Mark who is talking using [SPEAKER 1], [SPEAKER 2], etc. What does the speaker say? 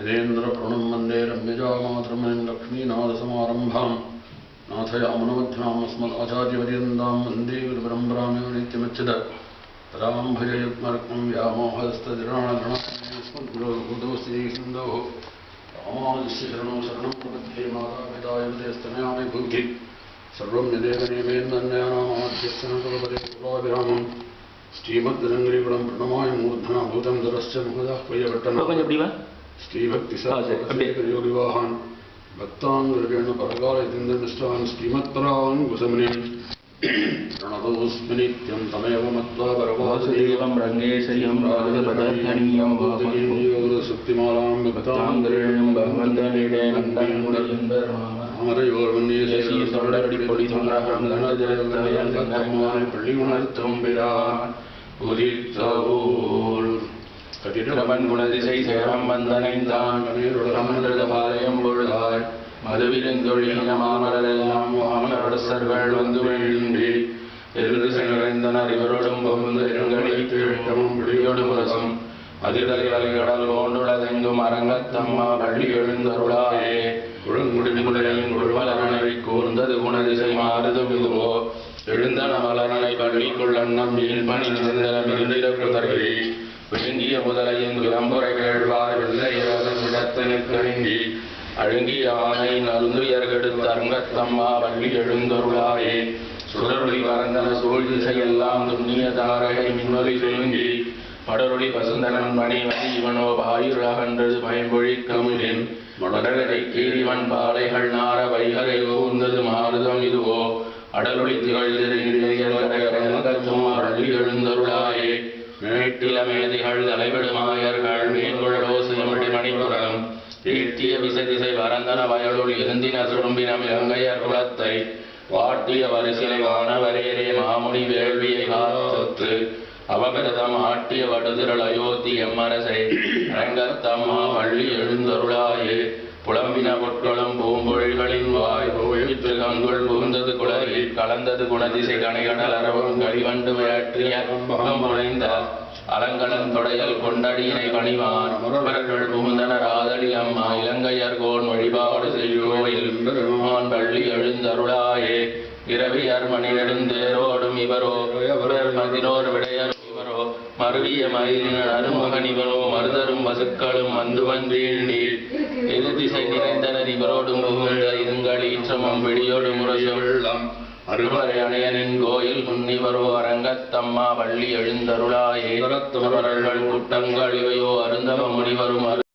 [SPEAKER 1] यदेन्द्रप्रणं वन्दे रम्यजामातरमुनिं लक्ष्मीनाथसमारम्भां नाथयामुनमध्यमाम् अस्मदाचार्यपर्यन्तां वन्दे गुरुपरम्परां यो नित्यमुच्यते तदां भजयुग्मरत्नं व्यामोहस्तदिराणगणस्मद्गुरोः रामानुजस्य शरणं शरणं प्रपद्ये मातापिता यमतेस्तनयामि बुद्धि सर्वं यदेकनियमेन्नन्यानामाध्यस्य न कुलपदे कुलाभिरामं श्रीमद्रङ्गिरिकुलं प्रणमाय मूर्धना भूतं दरश्च मुखदाः पय्यपट्टन श्रीभक्तिसारयोगिवाहान् भक्ताङ्गेण परकालयतीन्द्रनिष्ठान् श्रीमत्परान् कुसमुनिं प्रणतोऽस्मि नित्यं तमेव मत्वा परवासुदेवं रङ्गेशयं राजपदधनीयं योगसुक्तिमालां भक्ताङ्गेण भगवन्तनेडेन கதிரவன் குணதிசை சேரம் வந்தனைந்தான் கமந்திரபாலயம் பொழுதாய் மதுவிருந்தொழின மாமலரெல்லாம் வாமரசர்கள் வந்து வேண்டி எதிர்திசை நிறைந்தனர் இவரோடும் பகுந்தங்களில் திட்டமும் பிடியோடு முரசும் அதிர்தலை வலைகடல் ஓண்டுள்ளதெங்கும் அரங்கத்தம்மா பள்ளி எழுந்தருளாயே குழுங்குடிமுடையின் குழுமலரனை கூர்ந்தது குணதிசை மாறுதும் இதுவோ எழுந்தன மலரனை பள்ளிக்குள் அண்ணம் மீன் பணி நிரந்தரம் இருந்திட குதறி விழுங்கிய முதலையின் விளம்புரை கேழ்வார் வெள்ளையிடத்தனுக்கழுங்கி அழுங்கிய ஆனை நருந்துயர்கெடுத்த அரங்கத்தம்மா வள்ளி எழுந்தருளாயே சுடரொளி பரந்தன சூழ் திசையெல்லாம் துண்ணிய தாரகை மின்னொலி சுருங்கி படரொளி பசுந்தனன் மணிவதி இவனோ பாயுரகன்றது பயன்பொழி கமிழின் மடகரை கீரிவன் பாலைகள் நார வைகரை ஊர்ந்தது மாறுதம் இதுவோ அடலொளி திகழ்ந்தம்மா வள்ளி எழுந்தருளாயே மேட்டில மேதிகள் தலைவிடுமாயர்கள் மீன்குழலோசியமிடி மணிபுரம் ஈட்டிய விசதிசை வரந்தன வயலுள் இருந்தின சுரும்பினம் இலங்கையர் குலத்தை வாட்டிய வரிசிலை வானவரேரே மாமுனி வேள்வியை காத்து அவபிரதம் ஆட்டிய வடுதிரள் அயோத்தி எம்மரசை அரங்கத்தம்மா வள்ளி எழுந்தருளாயே புலம்பின பொற்களும் பூம்பொழில்களின் வாய் போயிற்று கங்குள் புகுந்தது குளரில் கலந்தது குணதிசை கணைகடல் அரவம் கழிவண்டு விழற்றிய முனைந்த அலங்கலன் தொடையல் கொண்டடியினை பணிவான் முரவர்கள் புகுந்தனர் ஆதடி அம்மா இலங்கையர்கோன் வழிபாடு செய்யோயில் பள்ளி எழுந்தருளாயே இரவியர் மணி நெடுந்தேரோடும் இவரோ பதினோரு விடையர் இவரோ மருவிய மயிலின் அருமகன் இவனோ மருதரும் பசுக்களும் வந்து வந்தீண்டி எது திசை நிறைந்தனர் இவரோடும் புகுந்த இருங்களீற்றமும் பிடியோடு முரசொள்ளம் அருமறை அணையனின் கோயில் முன்னிவரோ அரங்கத்தம்மா வள்ளி எழுந்தருளாயே கூட்டங்கள் இவையோ அருந்தவ முனிவரும்